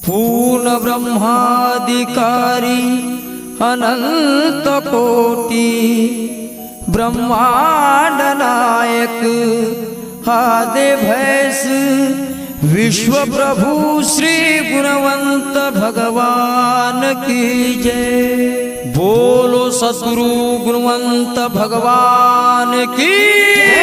पूर्ण ब्रह्माधिकारी अनंत कोटी ब्रह्मांड नायक आदे भैस विश्व प्रभु श्री गुणवंत भगवान की जय। बोलो सद्गुरु गुणवंत भगवान की जय।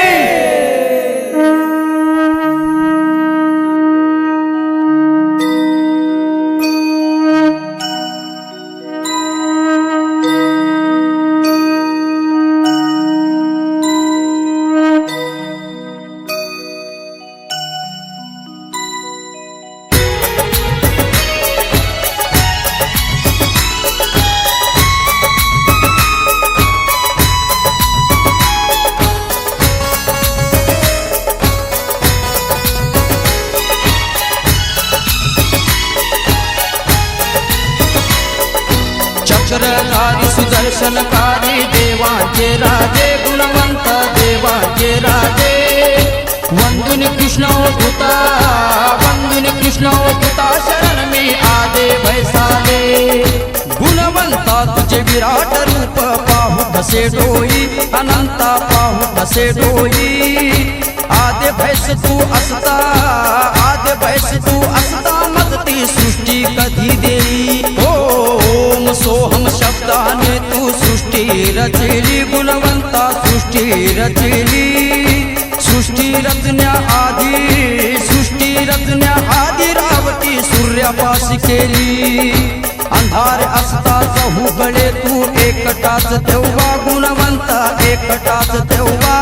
चक्रधारी सुदर्शनकारी देवांचे राजे गुणवंत देवांचे राजे वंदुनी कृष्ण धुता वंदुनी कृष्ण धुता शरण में आदे भैसाले गुणवंता तुझे विराट रूप पाहु बसे डोई अनंता पाहु बसे डोई आदे भैस तू असता आदे भैस तू असता मगती सृष्टी कधी देई ओम सोहम शब्दाने तू सृष्टी रचली गुणवंता सृष्टी रचली सृष्टी रचन्या आधी रावटी सूर्यापाशी केली अंधार असता चहूकडे तू एकटाच तेव्हा गुणवंता एकटाच तेव्हा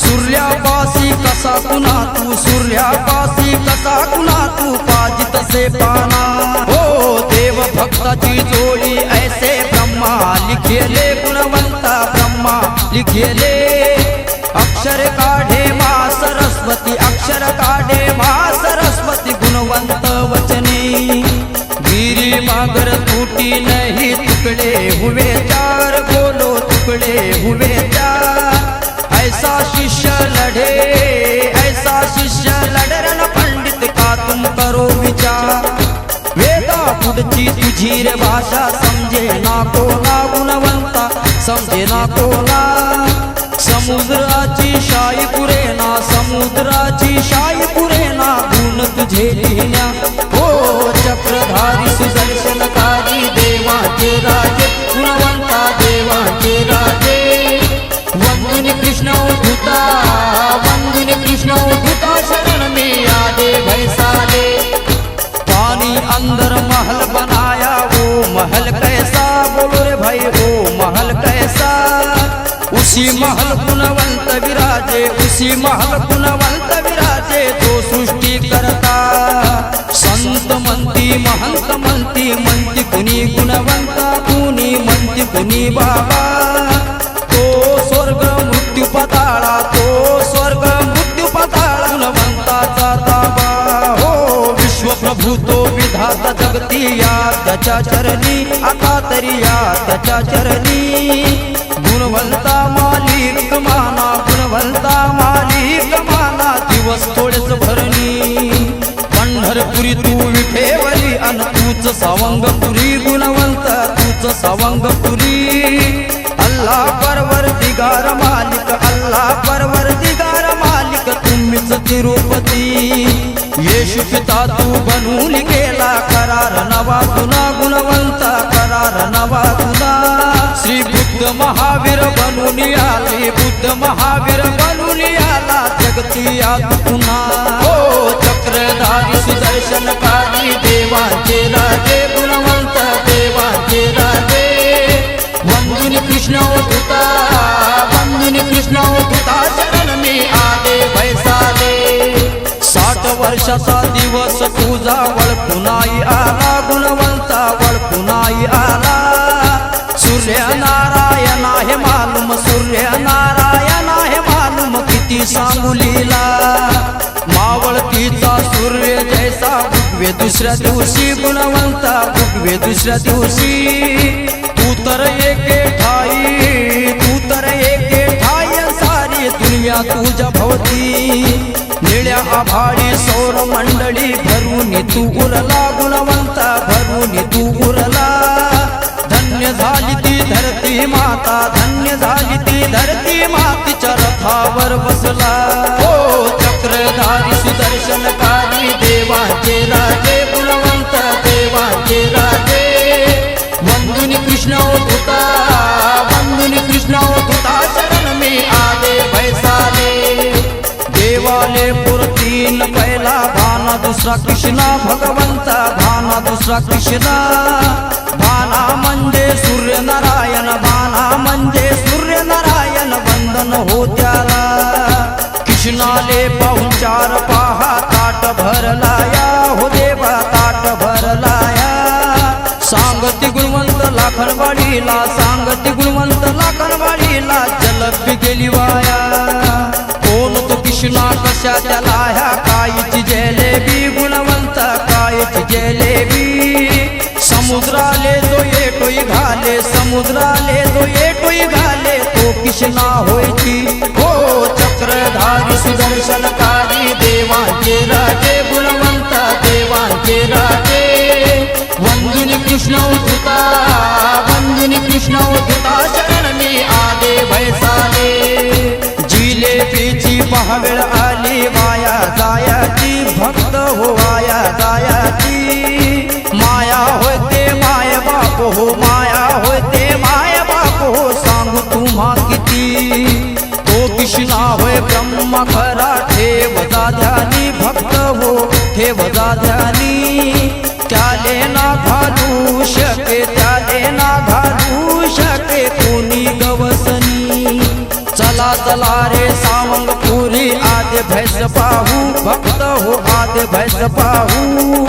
सूर्यापाशी कसा कुणा तू सूर्यापाशी कसा कुणा तू पाजित से पाना हो देव भक्ताची जोडी ऐसे ब्रह्मा लिखेले गुणवंता ब्रह्मा लिखेले अक्षर काढे मा सरस्वती अक्षर काढे मा सरस्वती गुणवंत वचनी गिरी मागर टूटी नहीं टुकड़े हुए चार बोलो टुकड़े हुए चार ऐसा शिष्य लड़े रन पंडित का तुम करो विचार वेदा पुढची तुझी रे भाषा समजे ना कोणा गुणवंता समजे ना कोणा समुद्राची शाई पुरेना समुद्राची शाई पुरेना गुण तुझे लिहिल्या ओ चक्रधारी सुदर्शनकारी देवांचे राजे गुणवंता देवांचे राजे वंदुनी कृष्ण धुता वंदुनी कृष्ण धुता शरण में आदे भैसाले पानी अंदर महल बनाया वो महल कैसा बोलो रे भाई वो महल कैसा उसी महल गुणवंत विराजे उसी महल गुणवंत विराजे तो सृष्टि करता संत मंती महंत मंती मंती कुणी गुणवंता कुणी मंती कुणी बाबा तो स्वर्ग मृत्यू पताळा तो स्वर्ग मृत्यू पताळा गुणवंताचा ताबा हो विश्व प्रभू तो विधाता जगती या त्याच्या चरणी आता तरी या त्याच्या चरणी गुणवंता मालिक माना गुणवंता मालिक माना दिवस थोडेच भरणी पंढरपुरी तू विठेवली अन तूच सावंगपुरी गुणवंत तूच सावंगपुरी अल्लाह परवरदिगार मालिक तुम्हीच तिरुपती येशू पिता तू बनून गेला करार नवा तुना गुणवंता करार नवा तुना श्री बुद्ध महावीर बनून आले बुद्ध महावीर बनून आला जगती आत पुन्हा हो चक्रधारी सुदर्शनकारी देवांचे राजे गुणवंत देवांचे राजे वंदुनी कृष्ण धुता वंदुनी कृष्ण धुता शरण में आदे भैसाले 60 वर्षाचा दिवस तुझा वळपुनाई आला गुणवंता वळपुनाई आला सूर्य नारायण आहे मालूम सूर्य नारायण आहे मालूम किती सांगू लीला मावळतीचा सूर्य जैसा उगवे दुसऱ्या दिवशी गुणवंता उगवे दुसऱ्या दिवशी तू तर एके ठाई सारी दुनिया तुझ्या भोवती निळ्या आभाळी सौर मंडळी भरून तू उरला गुणवंत भरून तू उरला धन्य झाली ती धरती माता धन्य झाली ती धरती मातीच्या रथावर बसला हो चक्रधारी सुदर्शनकारी देवाचे राजे गुणवंत देवाचे राजे वंदुनी कृष्ण होता वंदुनी कृष्ण होता शरण मी आले भैसाले देवाले पुरतीन पहिला भाना दुसरा कृष्णा भगवंता भाना दुसरा कृष्णा भाना म्हणजे सूर्यनारायण भाना म्हणजे सूर्यनारायण वंदन हो त्याला कृष्णाले पाहून चार पहा ताट भरलाया हो देवा ताट भरलाया सांगती गुणवंत लाखनवाडीला सांगती गुणवंत लाखनवाडीला जलबी गेली वाया कोण तो कृष्णा कशाच्या लाह्या कायची जलेबी गुणवंत कायची जलेबी समुद्राले जो येटोई घाले समुद्राले जो येटोई घाले तो कृष्णा होयची हो चक्रधारी सुदर्शनकारी देवाचे राजे गुणवंत देवाचे राजे वंदुनी कृष्ण उठता वंदुनी कृष्ण उठता शरण मी आले भैसाले जिलेबीची पहावेळ आली वाया जायाची भक्त हो वाया जायाची माया होते माय बाप हो माया होते माय बाप हो सांगू तुम्हा किती तो कृष्णा होय ब्रह्म खरा ठेव ध्यानी भक्त हो ठेव ध्यानी त्याले ना घालू शके त्याले ना घालू शके कोणी गवसनी चला चला रे सावंग पुरी आदे भैस पाहू भक्त हो आदे भैस पाहू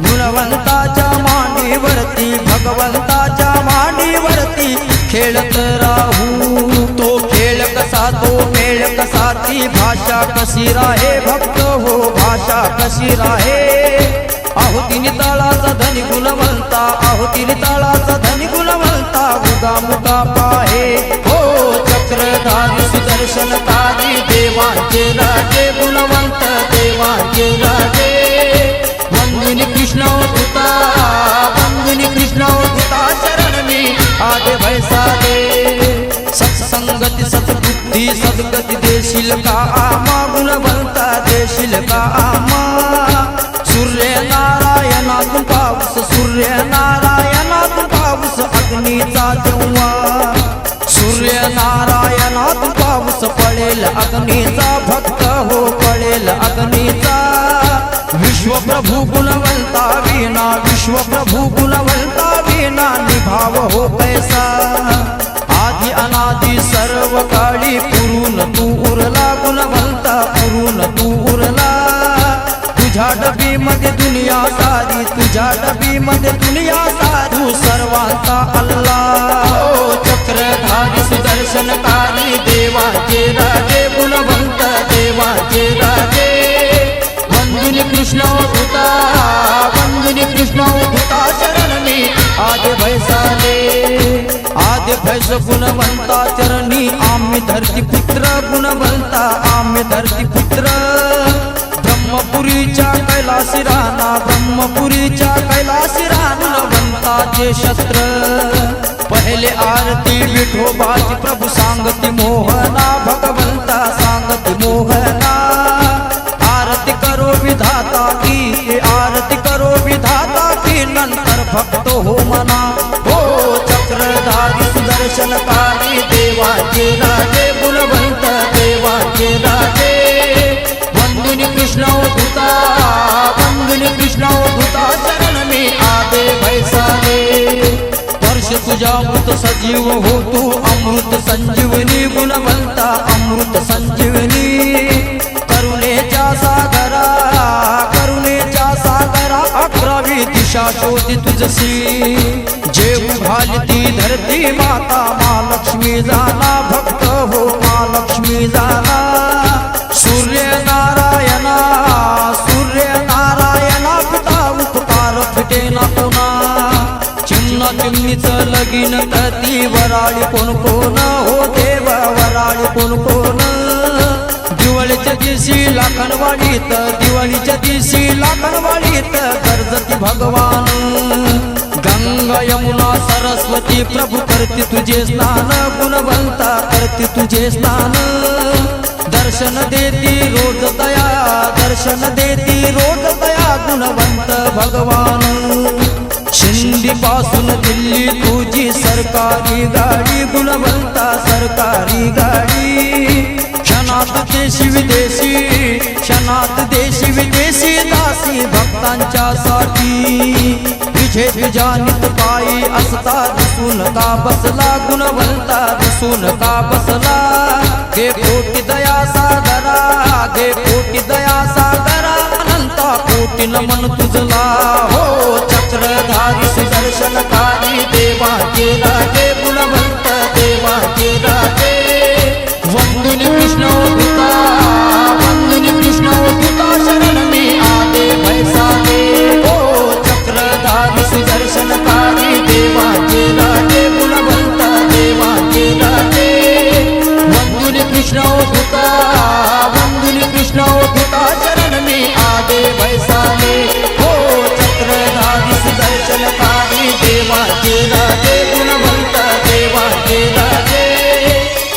गुणवंताच्या मांडीवरती भगवंताच्या मांडीवरती खेळत राहू तो खेळ कसा तो मेळ कसा ती भाषा कशी राहे भक्त हो भाषा कशी राहे आहुतीनी तळाचा धनी गुणवंता आहुतीनी तळाचा धनी गुणवंता उगा मुगा पाहे हो चक्रधारी सुदर्शनकारी देवाचे राजे गुणवंत देवाचे राजे वंदुनी कृष्ण होता वंदुनी कृष्ण होता शरण मी आदे भैसाले सत्संगती सद्बुद्धी सद्गती देशील का आमा गुणवंता देशील का आमा सूर्यनारायणातून पाऊस सूर्यनारायणातून पाऊस अग्नीचा जेव्हा सूर्यनारायणातून पाऊस पडेल अग्नीचा भक्त हो पडेल अग्नीचा विश्वप्रभू गुणवंता विना विश्वप्रभू गुणवंता विना निभाव हो कैसा आदि अनादि सर्व काळी पुरून तू उरला गुणवंता पुरून तू उरला तुझ्या डबी मध्ये दुनिया सारी तुझ्या डबी मध्ये दुनिया सारू सर्वांचा अल्लाह चक्रधारी सुदर्शनकारी देवाचे राजे गुणवंत देवाचे राजे वंदुनी कृष्ण होता वंदुनी कृष्ण होता शरण मी आदे भैसाले आदे भैस गुणवंता चरणी आम्ही धरती पुत्र गुणवंता आम्ही धरती पुत्र ब्रह्मपुरीच्या कैलासी राणा ब्रह्मपुरीच्या कैलासी राणा गुणवंताचे शस्त्र पहिले आरती विठोबाची प्रभू सांगती मोहना भगवंता सांगती मोहना आरती करो विधाता की आरती करो विधाता की नंतर भक्त हो मना हो चक्रधारी सुदर्शनकारी देवाचे राजे गुणवंत देवाचे राजे वंदुनी कृष्ण होता वंदुनी कृष्ण होता शरण मी आदे भैसाले वर्ष तुझ्या अमृत सजीव हो तू अमृत संजीवनी गुणवंता अमृत संजीवनी करुणेच्या सागरा करुणेच्या सागरा अकरावी दिशा शोधी तुझसी जेऊ घालती धरती माता महालक्ष्मी जाना भक्त हो महालक्ष्मी जाना सूर्यनारायणा सूर्यनारायणा पिता उपकार फिटे ना पुन्हा चिमणा चिमणीचं लगीन करती वराळी कोण कोण हो देव वराळी कोण कोण दिवळीचे दिवाळीच्या दिवशी लाखनवाडीत दिवाळीच्या दिवशी लाखनवाडीत गरजती भगवान गंगा यमुना सरस्वती प्रभू करते तुझे स्नान गुणवंता करते तुझे स्नान दर्शन देती रोज दया दर्शन देती रोज दया गुणवंत भगवान शिंदी पासून दिल्ली तुझी सरकारी गाडी गुणवंता सरकारी गाडी क्षणात देशी विदेशी क्षणात देशी विदेशी दासी भक्तांच्या साठी तुझे तुझ्यानित पायी असता दिसून का बसला गुणवंता दिसून का बसला गे कोटी दया सागरा गे कोटी दया सागरा अनंता कोटी नमन तुझला हो चक्रधारी सुदर्शनकारी देवाचे राजे गुणवंत देवाचे राजे वंदुनी कृष्णोदुता वंदुनी कृष्णोदुता शरण मी आदे भैसाले हो चक्रधारी सुदर्शनकारी देवाचे राजे गुणवंत देवाचे राजे वंदुनी कृष्णोदुता वंदुनी कृष्णोदुता शरण मी आदे भैसाले हो चक्रधारी सुदर्शनकारी देवाचे राजे गुणवंत देवाचे राजे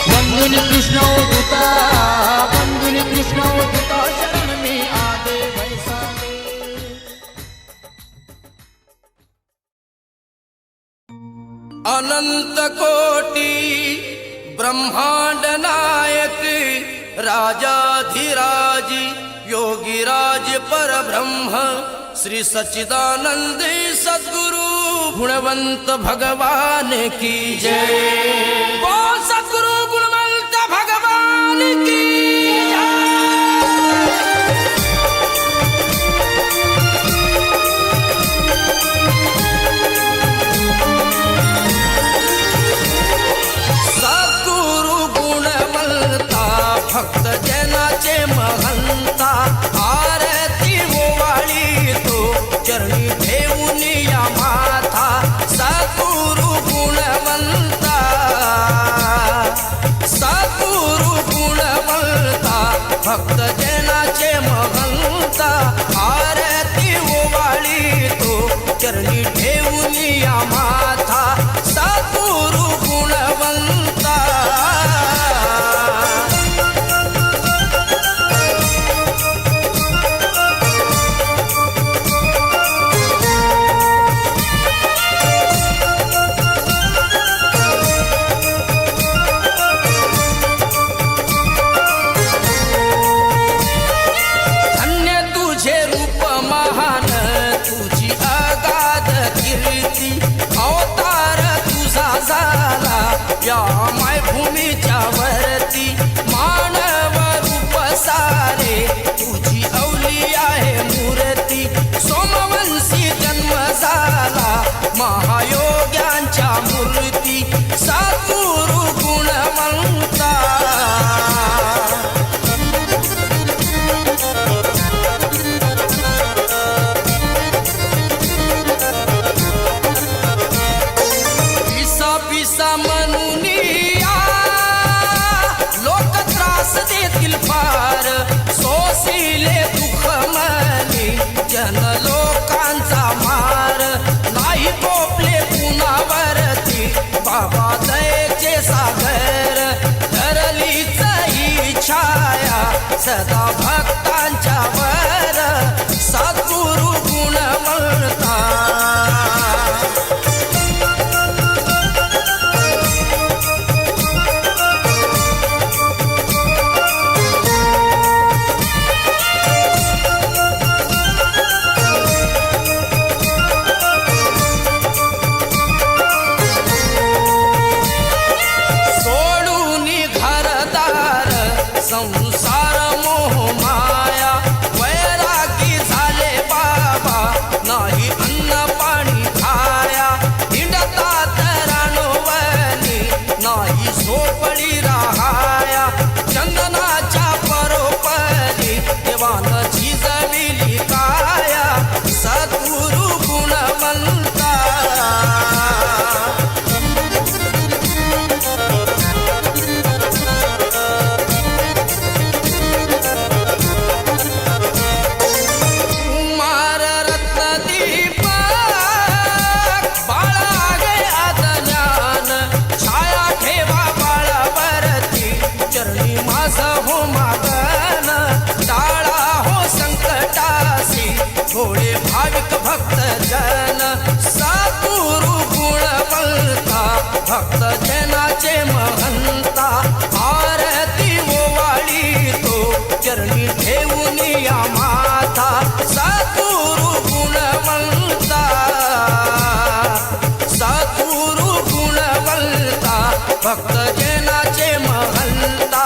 वंदुनी कृष्णोदुता वंदुनी कृष्णोदुता शरण मी आदे भैसाले अनंत कोटी ब्रह्मांड नायक राजाधिराज योगीराज परब्रह्म श्री सच्चिदानंद सद्गुरु गुणवंत भगवान की जय। बोल सद्गुरु गुणवंत भगवान की जय। सद्गुरु गुणवंता भक्त जनाचे महंता आरती ओवाळी तो चरणी ठेवून या माथा सद्गुरु गुणवंता सद्गुरु गुणवंता भक्त जनाचे महंता आरती ओवाळी तो चरणी ठेवून या माथा सद्गुरु गुणवंता धन्य तुझे रूप महान तुझी अगाध कीर्ती अवतार तुझा झाला या मायभूमीच्या वरती मानव रूप सारे तुझी अवली आहे मूर्ती सोमवंशी जन्म झाला महायोग्यांच्या मूर्ती सद्गुरु गुणवंता पिसा म्हणून लोक त्रास देतील फार सोसिले दुःख मनी जन लोकांचा मार नाही कोपले कुणावरती बाबा दयेचे सागर धरलीच ही छाया सदा भक्तांच्या वर सद्गुरु गुणवंता सोडून घरदार संसार मोह माया वैरागी झाले बाबा भोळे भाविक भक्त जन सद्गुरु गुणवंता भक्त जनाचे महंता आरती ओवाळी तो चरणी ठेवून या माता सद्गुरु गुणवंता सद्गुरु गुणवंता भक्त जनाचे महंता